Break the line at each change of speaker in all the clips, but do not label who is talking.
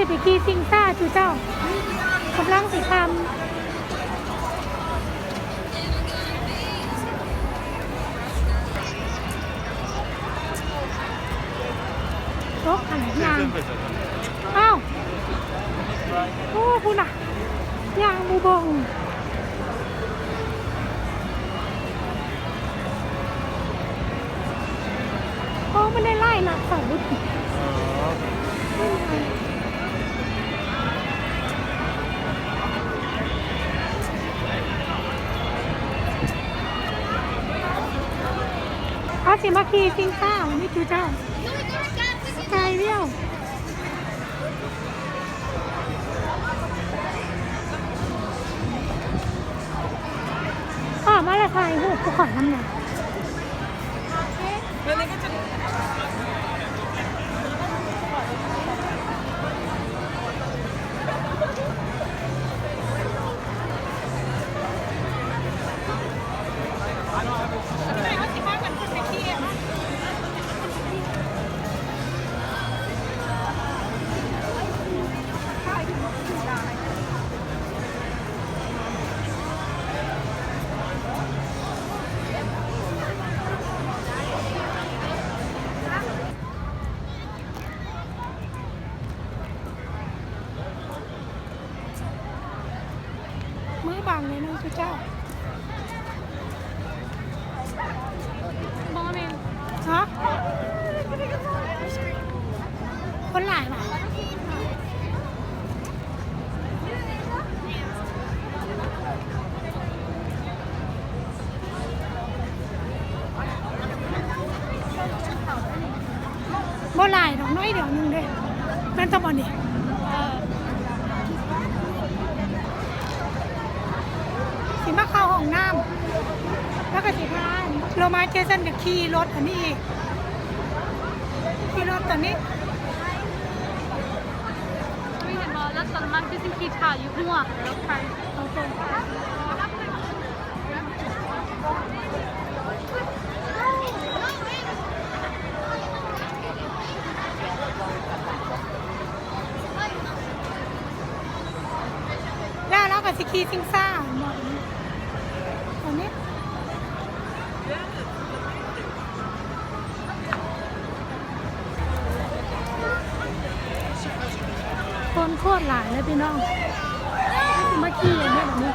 ไปขี่ซิงซ่าจูเจ้ากำลังสิทำรถอะไรยางอ้าวโอ้คุณน่ะยางบูบงโอ้ไม่ได้ไล่หนักสั่งรุดอาสิมาขี่ซิงซ่าวันนี้จูเจ้าไกลเดียวมาละไทยหูกูขอน้ำหนักมือบังเลยนะคุณเจ้าบอเมนฮะคนหลายป่ะบ่หลายดอกน้อยเดี๋ยวนึงเด้แม่นตะบอนนี่สิมาเข้าห้องน้ำแล้วก็สิพาโรมาเจสันจะขี่รถอันนี้อีกขี่รถตอนนี้
ไม่เห็นบอลแล้วตอนนั้นที่ซิขี่ถ่ายอยู่หัวรถไฟโอเค
แล้วก็สิขี่ซิงซ่าหมดตอนนี้คนโคตรหลายเลยพี่น้องมาขี่อย่างนี้แบบนี้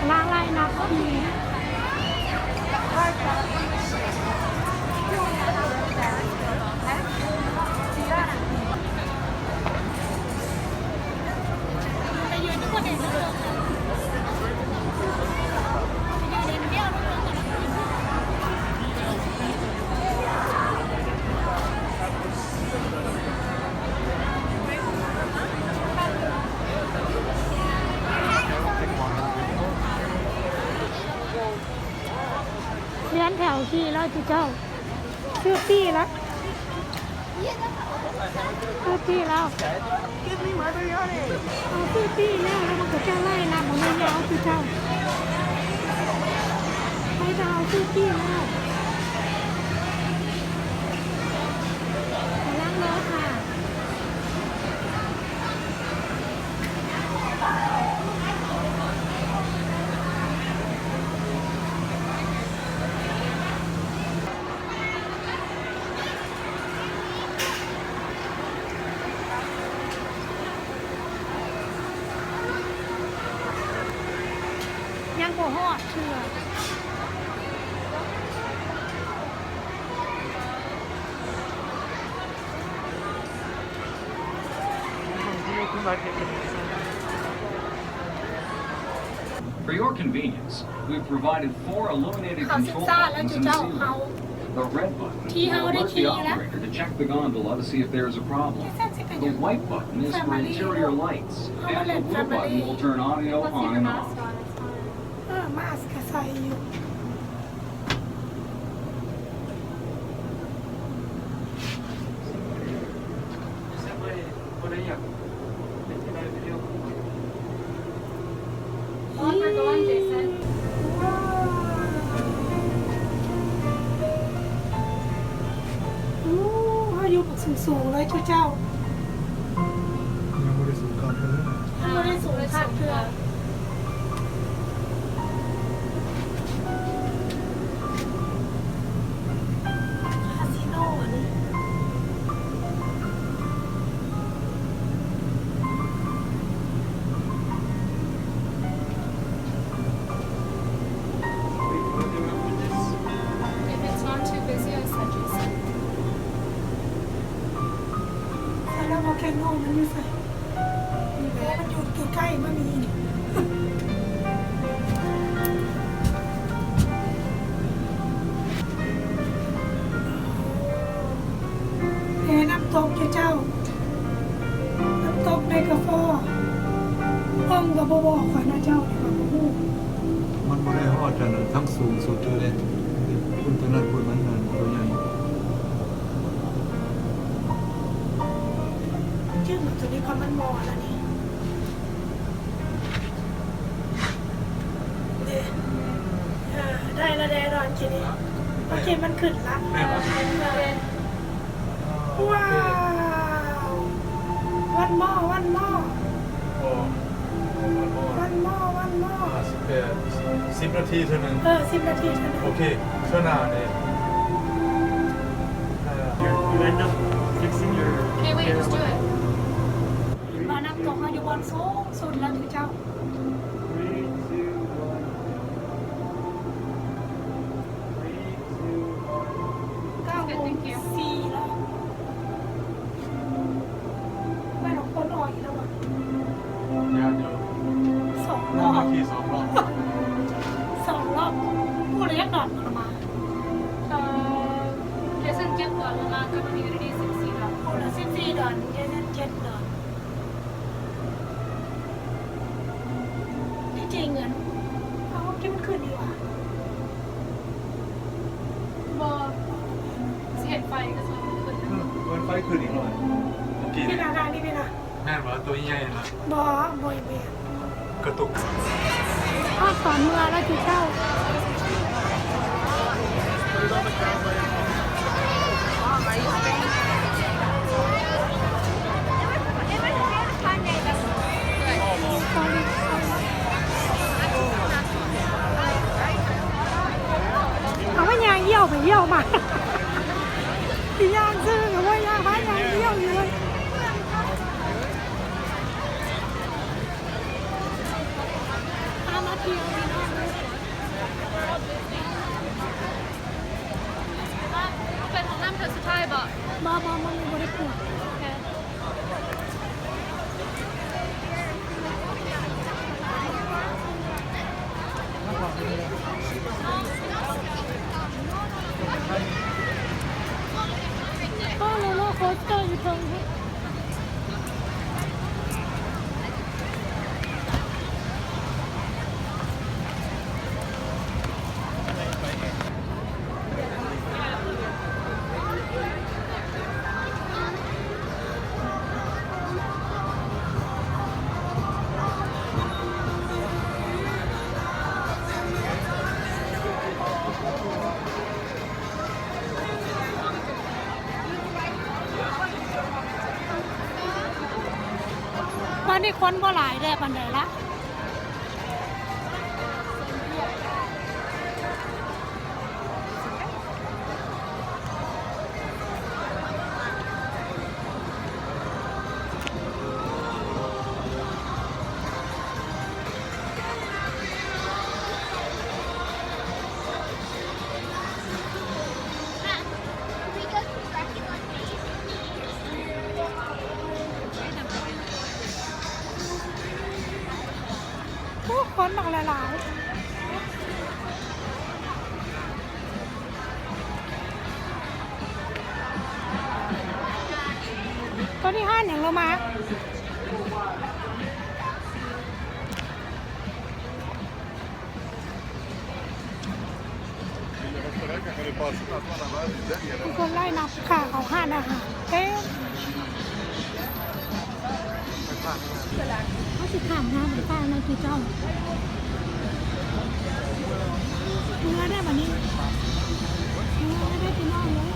ล่างไล่นับทีเลี้ยนแถวขี่แล้วจูเจ้าชื่อปี้แล้วชื่อปี้แล้วเอาชื่อปี้แล้วมันก็จะไล่นับมันไม่ยาวจูเจ้าไม่จะเอาชื่อปี้แล้วล้างรถค่ะยังโกหกเชื่อ
For your convenience, we've provided 4 illuminated control buttons in the ceiling. The red button will alert the operator to check the gondola to see if there's a problem. The white button is for interior lights, and the blue button will turn audio on and off.
มาสกใส่อยู่ สูงๆเลยทุกเจ้า
ยังไม่ได้สูงการเท่านั้นนะ
ไม่ได้สูงคักเพื่อคาสิโนอันนี้แล้วพอแคนโนมันอยู่ใส่แม้มันอยู่ใกล้ๆมันมีนี่น้ำตกเจ้าน้ำตกในกาแฟห้องกับบอกขวัญนะเจ้าในกาแฟ
มันไม่ได้ฮอดกันทั้งสูงสุดเลยคุณตัวนั้นคุณมันนั่นตัวใหญ่
ชื่อเหมือนตัวนี้ความมันมอแล้วนี่ได้ละแดดอนทีนี้โอเคมันขึ้นละว้าววันหม้อวันหม้อ
โอ้
วันหม้อวันหม้อ
10 นาทีเท่านั้น
10 นาทีเท่านั้น
โอเคช่วงหน้าเนี่ย
You end up fixing your
Okay, wait,
hair
let's do it.
มาน้ำตกมาอยู่บนสูงสุดแล้วถึงเจ้า
3, 2, 1.
9 โมง 4 แล้วไม่หรอกคนอ่อยแล้วอ่ะ
ยากอยู่
2 ร
5
อ
นา
บ
ที2 รอบ
2 รอบพูดเลยยักดอดมา
Lesson 7 ก่อนแล้วมาก็มันมีอยู่ดี14แล้ว
พูดละ14 ดอนเย็น7 ดอนที่จริงเงินเอาคิดมันขึ้นดีกว่า
บอสิเห็นไฟก็จะขึ้น
เงินไฟขึ้นอีกหน่อยเมื่อกี้
พี่
นี่
นาการนี่พี่นา
แม่นว่าตัวใหญ่นะ
บอบอยเบีย
กระตุก
พ่อสอนเมื่อแล้วจุเจ้าเอาว่ายางเยี่ยวไปเยี่ยวมาพี่ยางซื้อกับว่ายางพายางเยี่ยวอยู่เลยมาเที่ยวพี่น้องเลย
เป็นของน้ำเธอสุดท้ายบ่
บ้ามันไม่ได้ปวด
โอเค
ก็โรลเลอร์โคสเตอร์อยู่ตรงนี้วันนี้คนบ่หลายได้ปันใดละ ผู้คนบักหลายๆตัวที่ห้าอย่างเรามาทุกคนไล่นับค่ะเขาห้าอาหารเอ๊ะเขาสิถามหามันป้าในกี่เจ้าเนื้อได้แบบนี้เนื้อได้พี่น้องเลย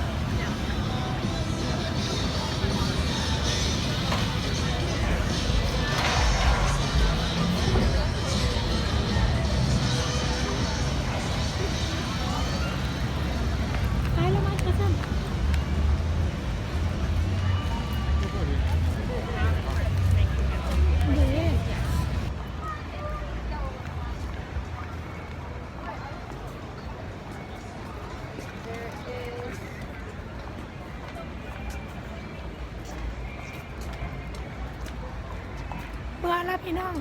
ละพี่น้อง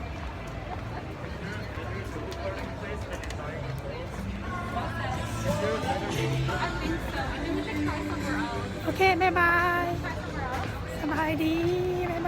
โอเค บ๊ายบาย สบายดี บ๊ายบาย